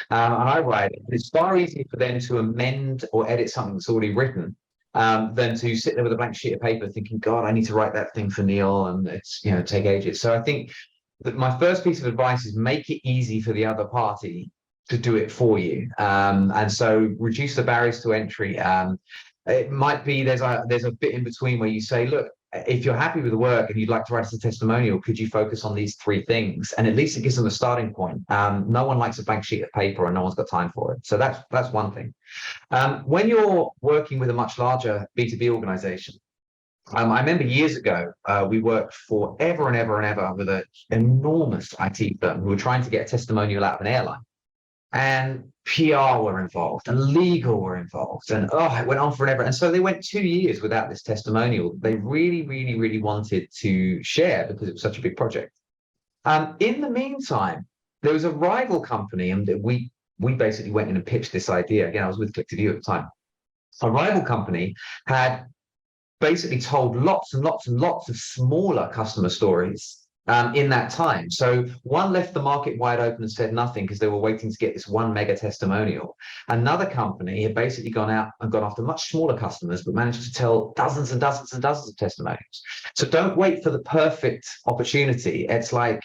And I write it. It's far easier for them to amend or edit something that's already written than to sit there with a blank sheet of paper thinking, God, I need to write that thing for Neil, and it's, you know, take ages. So I think that my first piece of advice is make it easy for the other party to do it for you. And so reduce the barriers to entry. It might be there's a bit in between where you say, look, if you're happy with the work and you'd like to write us a testimonial, could you focus on these 3 things? And at least it gives them a starting point. No one likes a blank sheet of paper and no one's got time for it. So that's one thing. When you're working with a much larger B2B organization, I remember years ago, we worked for ever and ever and ever with an enormous IT firm who were trying to get a testimonial out of an airline. And PR were involved and legal were involved, and it went on forever. And so they went 2 years without this testimonial. They really, really, really wanted to share because it was such a big project. In the meantime, there was a rival company, and we basically went in and pitched this idea. Again, I was with Click to View at the time. A rival company had basically told lots and lots and lots of smaller customer stories in that time. So one left the market wide open and said nothing because they were waiting to get this one mega testimonial. Another company had basically gone out and gone after much smaller customers, but managed to tell dozens and dozens and dozens of testimonials. So don't wait for the perfect opportunity. It's like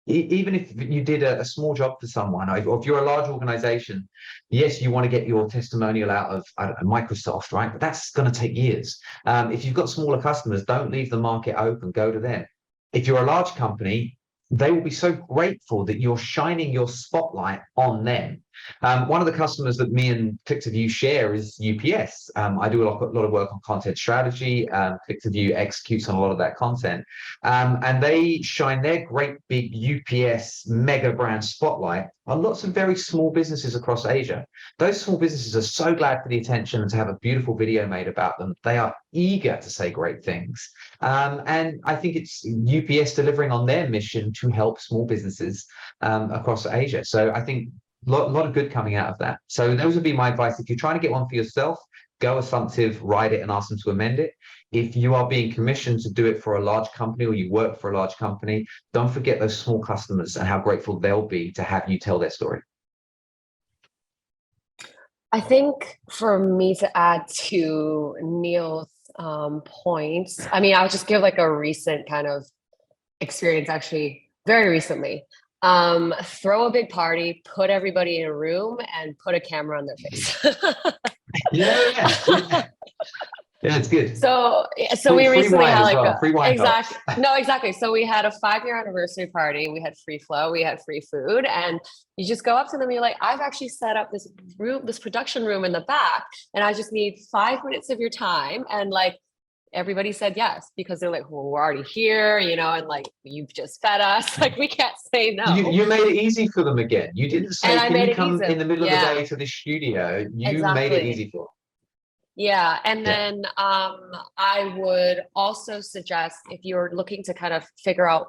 Even if you did a small job for someone, or if you're a large organization, yes, you want to get your testimonial out of, I don't know, Microsoft, right? But that's going to take years. If you've got smaller customers, don't leave the market open, go to them. If you're a large company, they will be so grateful that you're shining your spotlight on them. One of the customers that me and Click2View share is UPS. I do a lot of work on content strategy. Click2View executes on a lot of that content. And they shine their great big UPS mega brand spotlight on lots of very small businesses across Asia. Those small businesses are so glad for the attention and to have a beautiful video made about them. They are eager to say great things. And I think it's UPS delivering on their mission to help small businesses across Asia. So I think a lot of good coming out of that. So those would be my advice. If you're trying to get one for yourself, go assumptive, write it and ask them to amend it. If you are being commissioned to do it for a large company or you work for a large company, don't forget those small customers and how grateful they'll be to have you tell their story. I think for me to add to Neil's points, I mean, I'll just give like a recent kind of experience, actually, very recently. Throw a big party, put everybody in a room, and put a camera on their face. Yeah, it's good. So Free we recently wine had as like well, free wine exactly no, exactly. So we had a 5-year anniversary party. We had free flow, we had free food, and you just go up to them and you're like, I've actually set up this room, this production room in the back, and I just need 5 minutes of your time. And like everybody said yes, because they're like, well, we're already here, you know, and like you've just fed us. Like we can't say no. You made it easy for them again. You didn't say, And I can made you it come easy. in the middle of the day to the studio? You made it easy for them. Yeah. And then I would also suggest, if you're looking to kind of figure out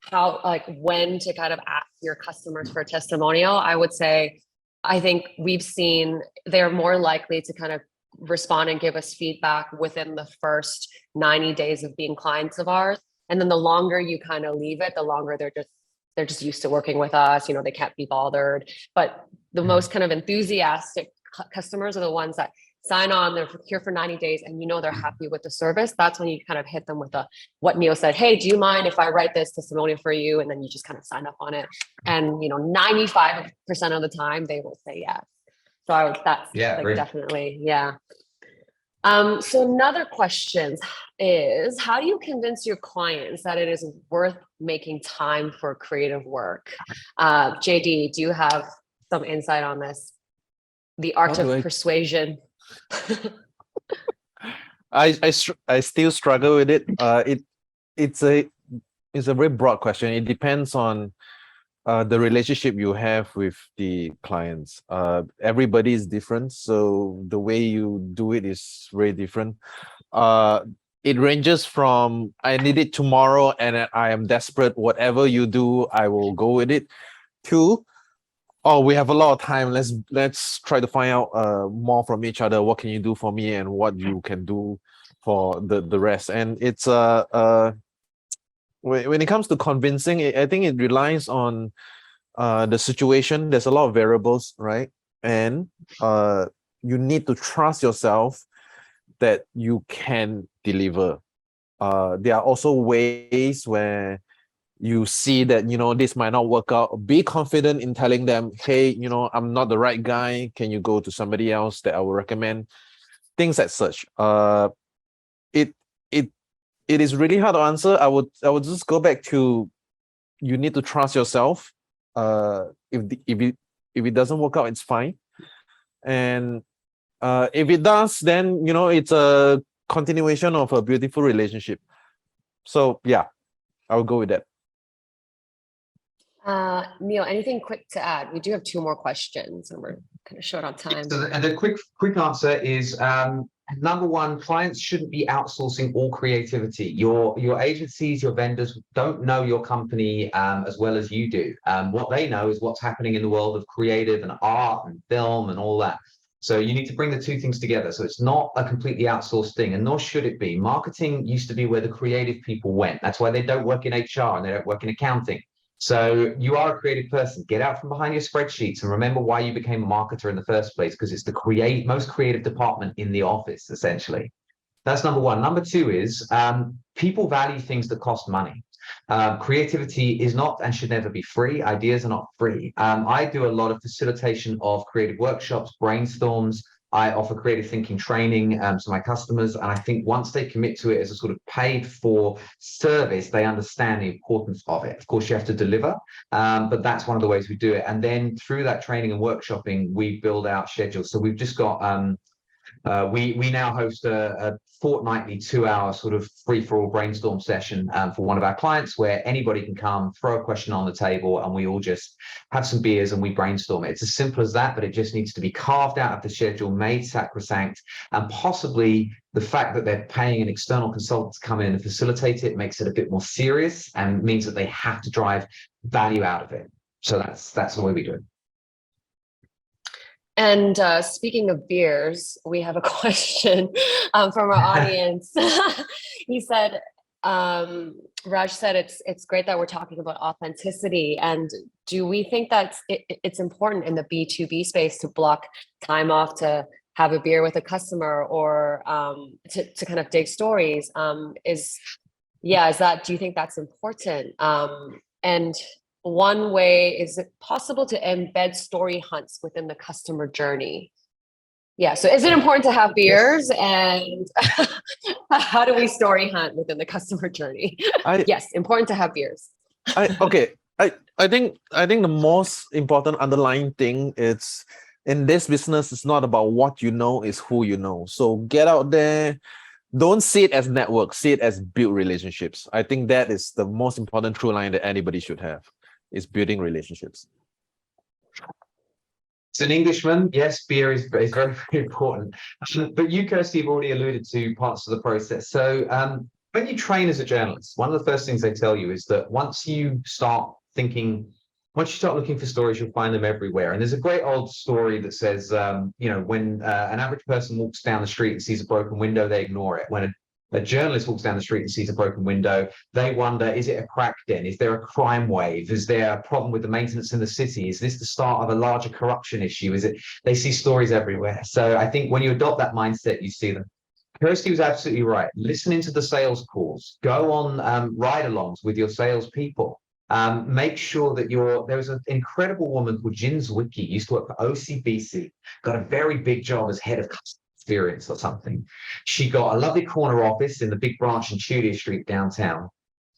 how, like when to kind of ask your customers for a testimonial, I would say, I think we've seen they're more likely to kind of respond and give us feedback within the first 90 days of being clients of ours. And then the longer you kind of leave it, the longer they're just used to working with us, you know, they can't be bothered. But the most kind of enthusiastic customers are the ones that sign on, they're here for 90 days and you know they're happy with the service. That's when you kind of hit them with what Neil said, hey, do you mind if I write this testimonial for you? And then you just kind of sign up on it. And you know, 95% of the time they will say yes. So that's definitely, yeah. So another question is, how do you convince your clients that it is worth making time for creative work? JD, do you have some insight on this? The art of persuasion. I still struggle with it. It's a very broad question. It depends on the relationship you have with the clients. Everybody is different, so the way you do it is very different. It ranges from I need it tomorrow and I am desperate. Whatever you do, I will go with it. To we have a lot of time. Let's try to find out more from each other. What can you do for me, and what you can do for the rest. And it's when it comes to convincing, I think it relies on the situation. There's a lot of variables, right? And you need to trust yourself that you can deliver. There are also ways where you see that, you know, this might not work out. Be confident in telling them, hey, you know, I'm not the right guy. Can you go to somebody else that I would recommend? Things as such. It is really hard to answer. I would just go back to, you need to trust yourself. If it doesn't work out, it's fine. And if it does, then you know it's a continuation of a beautiful relationship. So yeah, I will go with that. Neil, anything quick to add? We do have 2 more questions and we're kind of short on time. So the quick answer is number one, clients shouldn't be outsourcing all creativity. Your agencies, your vendors don't know your company as well as you do. What they know is what's happening in the world of creative and art and film and all that. So you need to bring the 2 things together. So it's not a completely outsourced thing, and nor should it be. Marketing used to be where the creative people went. That's why they don't work in HR and they don't work in accounting. So you are a creative person. Get out from behind your spreadsheets and remember why you became a marketer in the first place, because it's the most creative department in the office, essentially. That's number one. Number 2 is people value things that cost money. Creativity is not and should never be free. Ideas are not free. I do a lot of facilitation of creative workshops, brainstorms. I offer creative thinking training to my customers. And I think once they commit to it as a sort of paid for service, they understand the importance of it. Of course, you have to deliver, but that's one of the ways we do it. And then through that training and workshopping, we build out schedules. So we've just got we now host a fortnightly 2-hour sort of free-for-all brainstorm session for one of our clients where anybody can come, throw a question on the table, and we all just have some beers and we brainstorm it. It's as simple as that, but it just needs to be carved out of the schedule, made sacrosanct, and possibly the fact that they're paying an external consultant to come in and facilitate it makes it a bit more serious and means that they have to drive value out of it. So that's the way we do it. And speaking of beers, we have a question from our audience. He said, Raj said it's great that we're talking about authenticity. And do we think that it's important in the B2B space to block time off to have a beer with a customer or to kind of dig stories? Do you think that's important? And one way, is it possible to embed story hunts within the customer journey? Yeah, so is it important to have beers, and how do we story hunt within the customer journey? Yes, important to have beers. I think the most important underlying thing is in this business, it's not about what you know, it's who you know. So get out there. Don't see it as network, see it as build relationships. I think that is the most important through line that anybody should have, is building relationships. As an Englishman, yes, beer is very, very important. But you, Kirsty, have already alluded to parts of the process. So when you train as a journalist, one of the first things they tell you is that once you start looking for stories, you'll find them everywhere. And there's a great old story that says, when an average person walks down the street and sees a broken window, they ignore it. When a journalist walks down the street and sees a broken window, they wonder, is it a crack den? Is there a crime wave? Is there a problem with the maintenance in the city? Is this the start of a larger corruption issue? They see stories everywhere. So I think when you adopt that mindset, you see them. Kirsty was absolutely right. Listening to the sales calls, go on ride-alongs with your salespeople. Make sure that there was an incredible woman called Jin Zwicky, used to work for OCBC, got a very big job as head of customer experience or something. She got a lovely corner office in the big branch in Tudor Street downtown.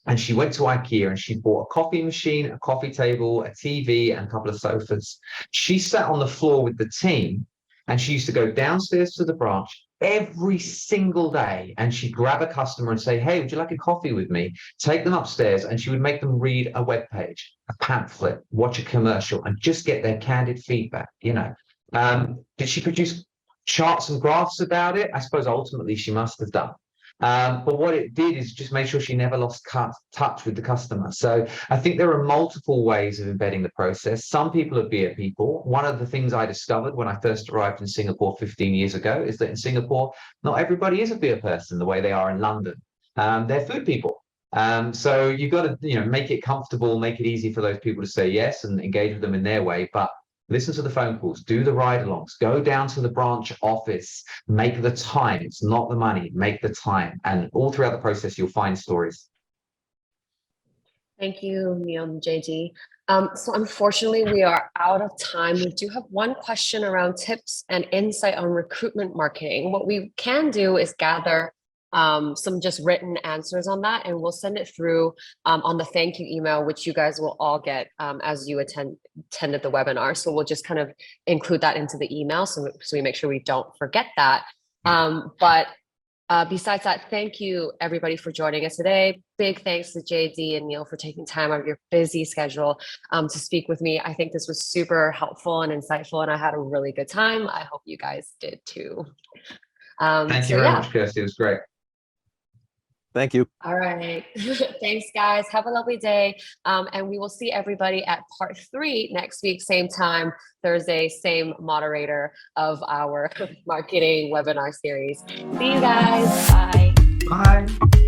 And she went to IKEA and she bought a coffee machine, a coffee table, a TV, and a couple of sofas. She sat on the floor with the team and she used to go downstairs to the branch every single day, and she'd grab a customer and say, hey, would you like a coffee with me? Take them upstairs, and she would make them read a web page, a pamphlet, watch a commercial, and just get their candid feedback. Did she produce charts and graphs about it? I suppose ultimately she must have done. But what it did is just make sure she never lost touch with the customer. So I think there are multiple ways of embedding the process. Some people are beer people. One of the things I discovered when I first arrived in Singapore 15 years ago is that in Singapore, not everybody is a beer person the way they are in London. They're food people. So you've got to make it comfortable, make it easy for those people to say yes and engage with them in their way. But listen to the phone calls, do the ride-alongs, go down to the branch office, make the time. It's not the money, make the time. And all throughout the process, you'll find stories. Thank you, Neil and JD. So unfortunately, we are out of time. We do have one question around tips and insight on recruitment marketing. What we can do is gather some just written answers on that, and we'll send it through on the thank you email, which you guys will all get as you attended the webinar. So we'll just kind of include that into the email so we make sure we don't forget that. But besides that, thank you everybody for joining us today. Big thanks to JD and Neil for taking time out of your busy schedule to speak with me. I think this was super helpful and insightful, and I had a really good time. I hope you guys did too. Thank you very much, Kirsty. It was great. Thank you. All right. Thanks, guys. Have a lovely day. And we will see everybody at part 3 next week, same time, Thursday, same moderator of our marketing webinar series. See you guys. Bye. Bye.